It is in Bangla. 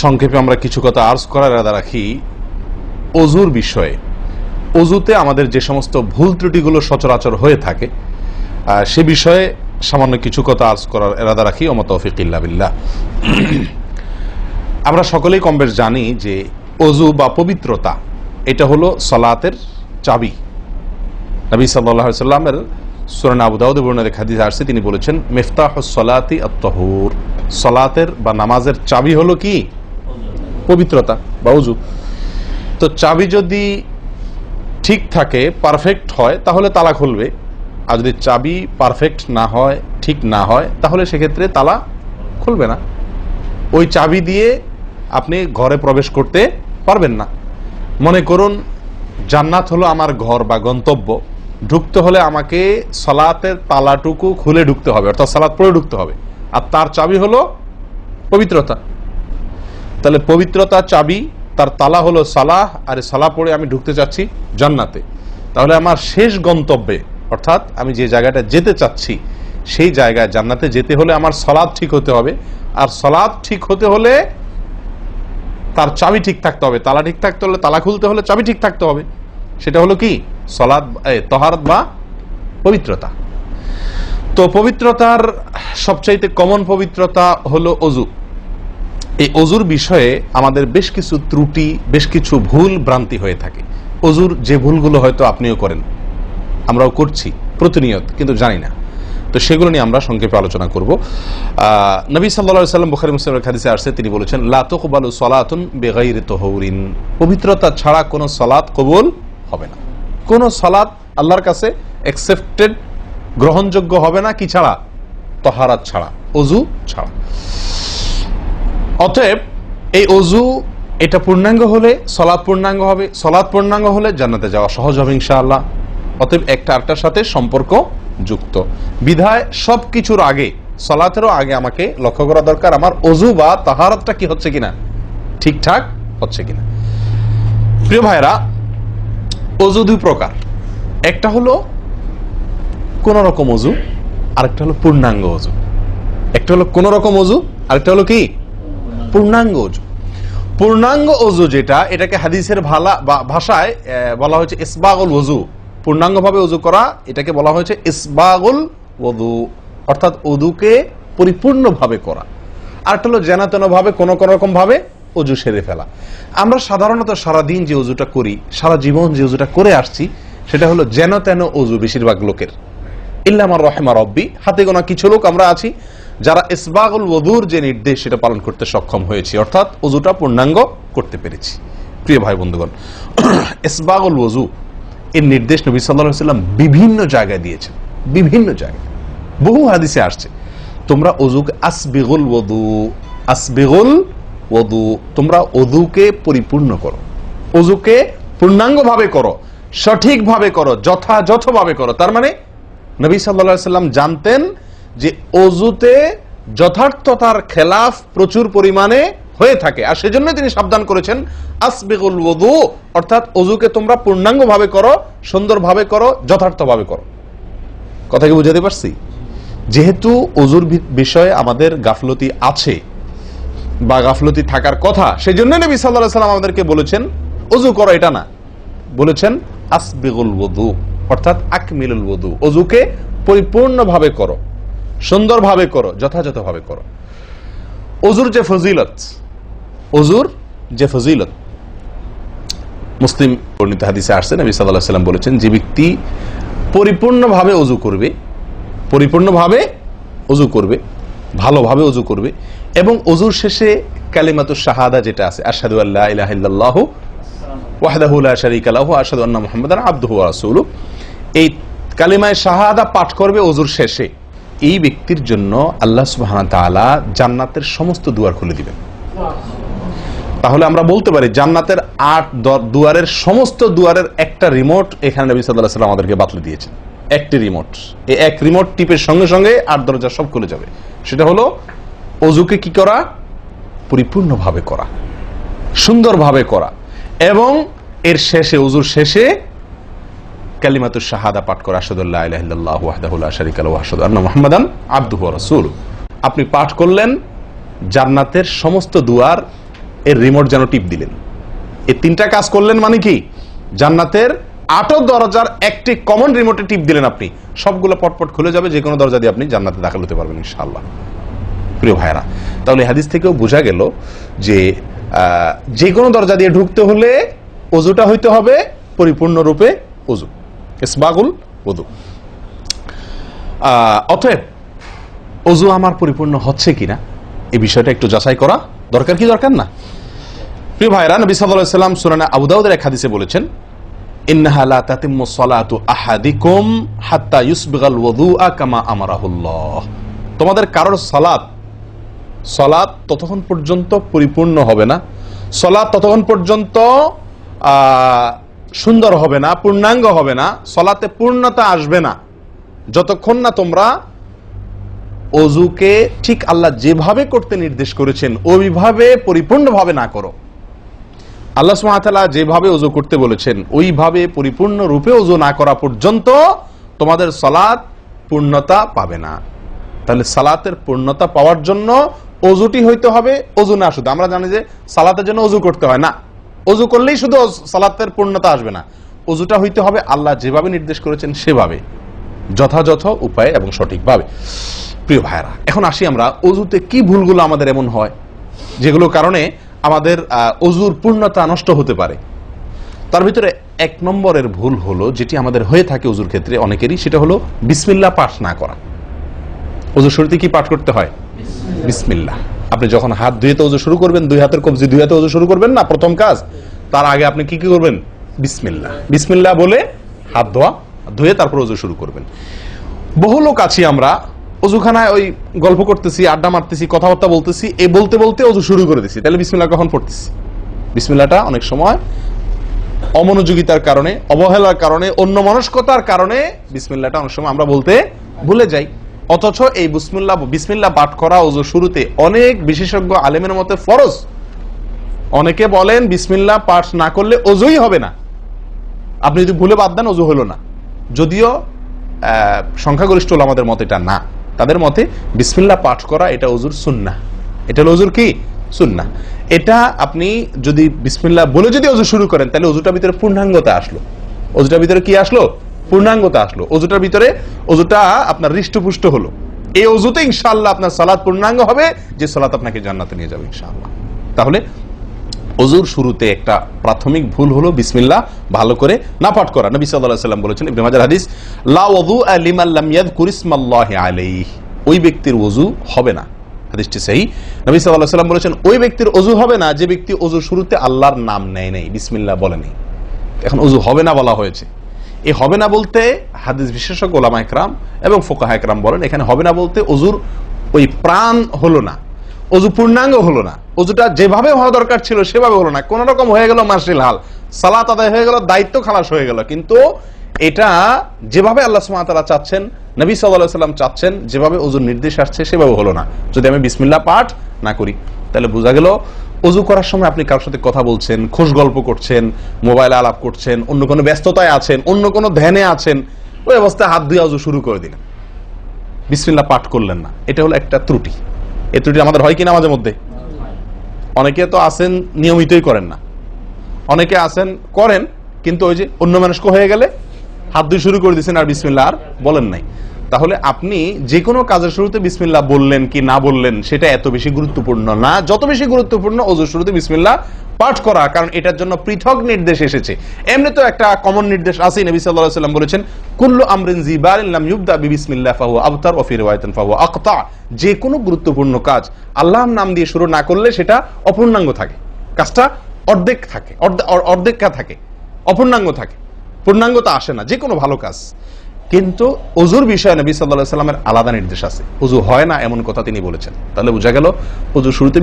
সংক্ষেপে আমরা কিছু কথা আর্জ করার ইরাদা রাখি ওযুর বিষয়ে। ওযুতে আমাদের যে সমস্ত ভুল ত্রুটিগুলো সচরাচর হয়ে থাকে সে বিষয়ে সামান্য কিছু কথা আর্জ করার ইরাদা রাখি। ওয়া মা তাওফীক ইল্লা বিল্লাহ। আমরা সকলেই কমবেশ জানি যে ওযু বা পবিত্রতা এটা হলো সালাতের চাবি। নবী সাল্লাল্লাহু আলাইহি ওয়াসাল্লামের সূরা আবু দাউদে বর্ণিত হাদিসে আসছে, তিনি বলেছেন মিফতাহুস সালাতি আত-তাহুর, সালাতের বা নামাজের চাবি হলো কি? পবিত্রতা বা ওযু। তো চাবি যদি ঠিক থাকে, পারফেক্ট হয়, তাহলে তালা খুলবে। আর যদি চাবি পারফেক্ট না হয়, ঠিক না হয়, তাহলে সেক্ষেত্রে তালা খুলবে না। ওই চাবি দিয়ে আপনি ঘরে প্রবেশ করতে পারবেন না। মনে করুন জান্নাত হলো আমার ঘর বা গন্তব্য, ঢুকতে হলে আমাকে সালাতের তালাটুকু খুলে ঢুকতে হবে, অর্থাৎ সালাত পড়ে ঢুকতে হবে, আর তার চাবি হলো পবিত্রতা। তাহলে পবিত্রতা চাবি, তার তালা হলো সালাহ, আর সালাহ পড়ে আমি ঢুকতে চাচ্ছি জান্নাতে। তাহলে আমার শেষ গন্তব্যে, অর্থাৎ আমি যে জায়গাটা যেতে চাচ্ছি সেই জায়গায় জান্নাতে যেতে হলে আমার সালাত ঠিক হতে হবে, আর সালাত ঠিক হতে হলে তার চাবি ঠিক থাকতে হবে। তালা ঠিক থাকতে হলে, তালা খুলতে হলে চাবি ঠিক থাকতে হবে। সেটা হলো কি? সালাত, তাহারাত বা পবিত্রতা। তো পবিত্রতার সবচাইতে কমন পবিত্রতা হলো ওযু। এই ওযুর বিষয়ে আমাদের বেশ কিছু ত্রুটি, বেশ কিছু ভুল ভ্রান্তি হয়ে থাকে। ওযুর যে ভুলগুলো হয়তো আপনিও করেন, আমরাও করছি প্রতিনিয়ত, কিন্তু জানি না। তো সেগুলো নিয়ে আমরা সংক্ষেপে আলোচনা করব। নবী সাল্লাল্লাহু আলাইহি ওয়াসাল্লাম বুখারী মুসলিমের হাদিসে আসছে, তিনি বলেছেন লা তুকবালু সালাতুন বিগাইরি তাহুরিন, পবিত্রতা ছাড়া কোনো সালাত কবুল হবে না। কোনো সালাত আল্লাহর কাছে অ্যাকসেপ্টেড, গ্রহণযোগ্য হবে না কি ছাড়া? তাহারাত ছাড়া, ওযু ছাড়া। অতএব এই ওযু এটা পূর্ণাঙ্গ হলে সালাত পূর্ণাঙ্গ হবে, সালাত পূর্ণাঙ্গ হলে জান্নাতে যাওয়া সহজ হবে ইনশাআল্লাহ। অতএব একটা আরেকটার সাথে সম্পর্ক যুক্ত বিধায় সবকিছুর আগে, সালাতেরও আগে আমাকে লক্ষ্য করা দরকার আমার ওযু বা তাহারাতটা কি হচ্ছে কিনা, ঠিকঠাক হচ্ছে কিনা। প্রিয় ভাইরা, ওযু দুই প্রকার। একটা হলো কোন রকম ওযু, আরেকটা হলো পূর্ণাঙ্গ ওযু। একটা হলো কোন রকম ওযু, আরেকটা হলো কি? পূর্ণাঙ্গ ওযু। পূর্ণাঙ্গ ওযু যেটা, এটাকে হাদিসের ভাষায় বলা হয়েছে ইসবাগুল ওযু। পূর্ণাঙ্গভাবে ওযু করা, এটাকে বলা হয়েছে ইসবাগুল ওযু, অর্থাৎ ওযুকে পরিপূর্ণভাবে করা। আর একটা হলো যেন ভাবে কোন রকম ভাবে ওযু সেরে ফেলা। আমরা সাধারণত সারাদিন যে ওযুটা করি, সারা জীবন যে ওযুটা করে আসছি, সেটা হলো যেন তেন ওযু বেশিরভাগ লোকের। ইল্লা মান রাহিমা রাব্বি, হাতে গোনা কিছু লোক আমরা আছি যারা ইসবাগুল ওযুর যে নির্দেশ সেটা পালন করতে সক্ষম হয়েছি, অর্থাৎ ওযুটা পূর্ণাঙ্গ করতে পেরেছি। প্রিয় ভাই বন্ধুগণ, ইসবাগুল ওযু এর নির্দেশ নবী সাল্লাল্লাহু আলাইহি ওয়াসাল্লাম বিভিন্ন জায়গায় দিয়েছেন, বিভিন্ন জায়গায় বহু হাদিসে আসছে, তোমরা ওযুকে আসবিগুল ওযু, আসবিগুল ওযু, তোমরা ওযুকে পরিপূর্ণ করো, ওযুকে পূর্ণাঙ্গভাবে করো, সঠিকভাবে করো, যথাযথভাবে করো। তার মানে নবী সাল্লাল্লাহু আলাইহি ওয়াসাল্লাম জানতেন যে ওযুতে যথার্থতার খেলাফ প্রচুর পরিমাণে হয়ে থাকে, আর সেজন্য তিনি সাবধান করেছেন আসবিগুল ওযু, অর্থাৎ ওযুকে তোমরা পূর্ণাঙ্গভাবে করো, সুন্দরভাবে করো, যথার্থভাবে করো। কথা কি বুঝাতে পারছি? যেহেতু ওযুর বিষয়ে আমাদের গাফলতি আছে বা গাফলতি থাকার কথা, সেজন্য নবী সাল্লাল্লাহু আলাইহি ওয়াসাল্লাম আমাদেরকে বলেছেন ওযু করো, এটা না, বলেছেন আসবিগুল ওযু, অর্থাৎ আকমিলুল ওযু, ওযুকে পরিপূর্ণভাবে করো, সুন্দরভাবে করো, যথাযথভাবে করো। ওযুর যে ফজিলত, ওযুর যে ফজিলত মুসলিম বর্ণিত হাদিসে আসছে, নবী সাল্লাল্লাহু আলাইহি ওয়াসাল্লাম বলেছেন যে ব্যক্তি পরিপূর্ণভাবে ওযু করবে, পরিপূর্ণভাবে ওযু করবে, ভালোভাবে ওযু করবে, এবং ওযুর শেষে কালিমাতুশ শাহাদা যেটা আছে, আশহাদু আল্লা ইলাহা ইল্লাল্লাহু ওয়াহদাহু লা শারীকা লাহু ওয়া আশহাদু আন্না মুহাম্মাদান আবদুহু ওয়া রাসূলুহু, এই কালিমায়ে শাহাদা পাঠ করবে ওযুর শেষে, এই ব্যক্তির জন্য আল্লাহ সুবহানাহু ওয়া তাআলা জান্নাতের সমস্ত দুয়ার খুলে দিবেন। তাহলে আমরা বলতে পারি জান্নাতের 8 দুয়ারের সমস্ত দুয়ারের একটা রিমোট এখানে নবী সাল্লাল্লাহু আলাইহি ওয়াসাল্লাম আমাদেরকে বাতলে দিয়েছেন। একটি রিমোট, এই এক রিমোট টিপের সঙ্গে সঙ্গে 8 দরজা সব খুলে যাবে। সেটা হলো ওযুকে কি করা? পরিপূর্ণভাবে করা, সুন্দরভাবে করা, এবং এর শেষে, ওযুর শেষে কালিমাতুশ শাহাদা পাঠ করা, আশহাদু আল্লা ইলাহা ইল্লাল্লাহু ওয়াহদাহু লা শারীকা লাহু ওয়া আশহাদু আন্না মুহাম্মাদান আবদুহু ওয়া রাসূলুহু। আপনি পাঠ করলেন, জান্নাতের সমস্ত দুয়ার এর রিমোট যেন টিপ দিলেন। এই 3টা কাজ করলেন মানে কি, জান্নাতের 8 দরজার একটি কমন রিমোটে টিপ দিলেন আপনি, সবগুলো পটপট খুলে যাবে, যে কোনো দরজা দিয়ে আপনি জান্নাতে দাখিল হতে পারবেন ইনশাআল্লাহ। প্রিয় ভাইরা, তাহলে হাদিস থেকেও বোঝা গেল যে কোনো দরজা দিয়ে ঢুকতে হলে ওযুটা হইতে হবে পরিপূর্ণরূপে ওযু, ইসবাগুল ওযু। অতএব ওযু আমার পরিপূর্ণ হচ্ছে কিনা এই বিষয়টা একটু যাচাই করা দরকার, কি দরকার না? প্রিয় ভাইরা, নবী সাল্লাল্লাহু আলাইহি ওয়াসাল্লাম সুনানে আবু দাউদের এক হাদিসে বলেছেন, ইন্নাহা লা তাতিম্মু সালাতু আহাদিকুম হাত্তা ইউসবিগাল ওযুআ কামা আমারাহুল্লাহ। তোমাদের কারোর সালাত ততক্ষণ পর্যন্ত পরিপূর্ণ হবে না, সালাত ততক্ষণ পর্যন্ত সুন্দর হবে না, পূর্ণাঙ্গ হবে না, সালাতে পূর্ণতা আসবে না, যতক্ষণ না তোমরা ওযুকে ঠিক আল্লাহ যেভাবে করতে নির্দেশ করেছেন ওইভাবে পরিপূর্ণভাবে না করো। আল্লাহ সুবহানাহু ওয়া তাআলা যেভাবে ওযু করতে বলেছেন ওইভাবে পরিপূর্ণ রূপে ওযু না করা পর্যন্ত তোমাদের সালাত পূর্ণতা পাবে না। তাহলে সালাতের পূর্ণতা পাওয়ার জন্য ওযুটি হইতে হবে, ওযু না শুধু। আমরা জানি যে সালাতের জন্য ওযু করতে হয় না, ওযু করলেই শুধু সালাতের পূর্ণতা আসবে না, ওযুটা হইতে হবে আল্লাহ যেভাবে নির্দেশ করেছেন সেভাবে, যথাযথ উপায়ে এবং সঠিকভাবে। প্রিয় ভাইরা, এখন আসি আমরা ওযুতে কি ভুলগুলো আমাদের এমন হয় যেগুলো কারণে আমাদের ওযুর পূর্ণতা নষ্ট হতে পারে। তার ভিতরে 1 নম্বরের ভুল হলো, যেটি আমাদের হয়ে থাকে ওযুর ক্ষেত্রে অনেকেরই, সেটা হলো বিসমিল্লাহ পাঠ না করা। ওযুর শুরুতে কি পাঠ করতে হয়? বিসমিল্লাহ। আপনি যখন হাত ধুয়ে ওযু শুরু করবেন, 2 হাতের কবজি 2 হাতে ওযু শুরু করবেন না, প্রথম কাজ, তার আগে আপনি কি করবেন? বিসমিল্লাহ। বিসমিল্লাহ বলে হাত ধুয়ে তারপর ওযু শুরু করবেন। বহু লোক আছি আমরা ওযুখানায় ওই গল্প করতেছি, আড্ডা মারতেছি, কথাবার্তা বলতেছি, এই বলতে বলতে ওযু শুরু করে দিছি, তাহলে বিসমিল্লাহ কখন পড়তেছি? বিসমিল্লাহটা অনেক সময় অমনোযোগিতার কারণে, অবহেলার কারণে, অন্যমনস্কতার কারণে বিসমিল্লাহটা অনেক সময় আমরা বলতে ভুলে যাই। অথচ এই বিসমিল্লাহ পাঠ করা ওযু শুরুতে অনেক বিশেষজ্ঞ আলেমের মতে ফরজ। অনেকে বলেন বিসমিল্লাহ পাঠ না করলে ওযুই হবে না, আপনি যদি ভুলে বাদ দেন ওযু হলো না। যদিও সংখ্যাগরিষ্ঠ ওলামাদের মতে এটা না, তাদের মতে বিসমিল্লাহ পাঠ করা এটা ওযুর সুন্নাহ, এটা হলো ওযুর কি সুন্নাহ। এটা আপনি যদি বিসমিল্লাহ বলে যদি ওযু শুরু করেন তাহলে ওযুটার ভিতরে পূর্ণাঙ্গতা আসলো, ওযুটার ভিতরে কি আসলো? পূর্ণাঙ্গতা আসলো, ওযুটার ভিতরে ওযুটা আপনার হৃষ্টপুষ্ট হলো। এই ওযুতে ইনশাআল্লাহ আপনার সালাত পূর্ণাঙ্গ হবে, যে সালাত আপনাকে জান্নাতে নিয়ে যাবে ইনশাআল্লাহ। তাহলে ওযুর শুরুতে একটা প্রাথমিক ভুল হলো বিসমিল্লাহ ভালো করে না পাঠ করা। নবী সাল্লাল্লাহু আলাইহি ওয়াসাল্লাম বলেছেন, ইবনে মাজাহ হাদিস, লা ওযুআ লিমান লাম ইয়াযকুর ইসমাল্লাহি আলাইহি, ওই ব্যক্তির ওযু হবে না। হাদিসটি সহিহ। নবী সাল্লাল্লাহু আলাইহি ওয়াসাল্লাম বলেছেন, ওই ব্যক্তির ওযু হবে না যে ব্যক্তি ওযুর শুরুতে আল্লাহর নাম নেয় নাই, বিসমিল্লাহ বলে নাই। এখন ওযু হবে না বলা হয়েছে, এই হবে না বলতে হাদিস বিশেষজ্ঞ ওলামা ইকরাম এবং ফুকাহা ইকরাম বলেন, এখানে হবে না বলতে ওযুর ওই প্রাণ হলো না, ওযু পূর্ণাঙ্গ হলো না, ওযুটা যেভাবে হওয়া দরকার ছিল সেভাবে হলো না, কোন রকম হয়ে গেল মার্শাল হাল, সালাত আদায় হয়ে গেল, দায়িত্ব খালাস হয়ে গেল, কিন্তু এটা যেভাবে আল্লাহ সুবহানাহু ওয়া তাআলা চাচ্ছেন, নবী সাল্লাল্লাহু আলাইহি ওয়াসাল্লাম চাচ্ছেন, যেভাবে ওযুর নির্দেশ আসছে সেভাবে হলো না। যদি আমি বিসমিল্লাহ পাঠ না করি, তাহলে বোঝা গেল ওযু করার সময় আপনি কারোর সাথে কথা বলছেন, খোশ গল্প করছেন, মোবাইলে আলাপ করছেন, অন্য কোনো ব্যস্ততায় আছেন, অন্য কোনো ধ্যানে আছেন, ওই অবস্থায় হাত ধুয়ে ওযু শুরু করে দিলেন, বিসমিল্লাহ পাঠ করলেন না। এটা হলো একটা ত্রুটি। এই ত্রুটি আমাদের হয় কিনা মাঝে মধ্যে? অনেকে তো আছেন নিয়মিতই করেন না, অনেকে আছেন করেন কিন্তু ওই যে অন্য মানুষকে হয়ে গেলে হাত ধুয়ে শুরু করে দিয়েছেন আর বিসমিল্লাহ আর বলেন নাই। তাহলে আপনি যে কোনো কাজের শুরুতে বিসমিল্লাহ বললেন কি না বললেন সেটা এত বেশি গুরুত্বপূর্ণ না, যত বেশি গুরুত্বপূর্ণ ওযুর শুরুতে বিসমিল্লাহ পাঠ করা, কারণ এটার জন্য পৃথক নির্দেশ এসেছে। এমনি তো একটা কমন নির্দেশ আছে, নবী সাল্লাল্লাহু আলাইহি ওয়াসাল্লাম বলেছেন, কুল্লু আমরিন জিবারিন লাম ইউবদা বিবিসমিল্লাহ ফাহুয়া আবতার ওয়া ফি রিওয়ায়াতিন ফাহুয়া আকতা। যে কোনো গুরুত্বপূর্ণ কাজ আল্লাহর নাম দিয়ে শুরু না করলে সেটা অপূর্ণাঙ্গ থাকে, কাজটা অর্ধেক থাকে, অর্ধেকা থাকে, অপূর্ণাঙ্গ থাকে, পূর্ণাঙ্গতা আসে না যে কোনো ভালো কাজ। কিন্তু ওযুর বিষয়ে নবী সাল্লাল্লাহু আলাইহি ওয়াসাল্লামের আলাদা নির্দেশ আছে, ওযু হয় না এমন কথা তিনি বলেছেন। তাহলে বোঝা গেল ওযুর শুরুতে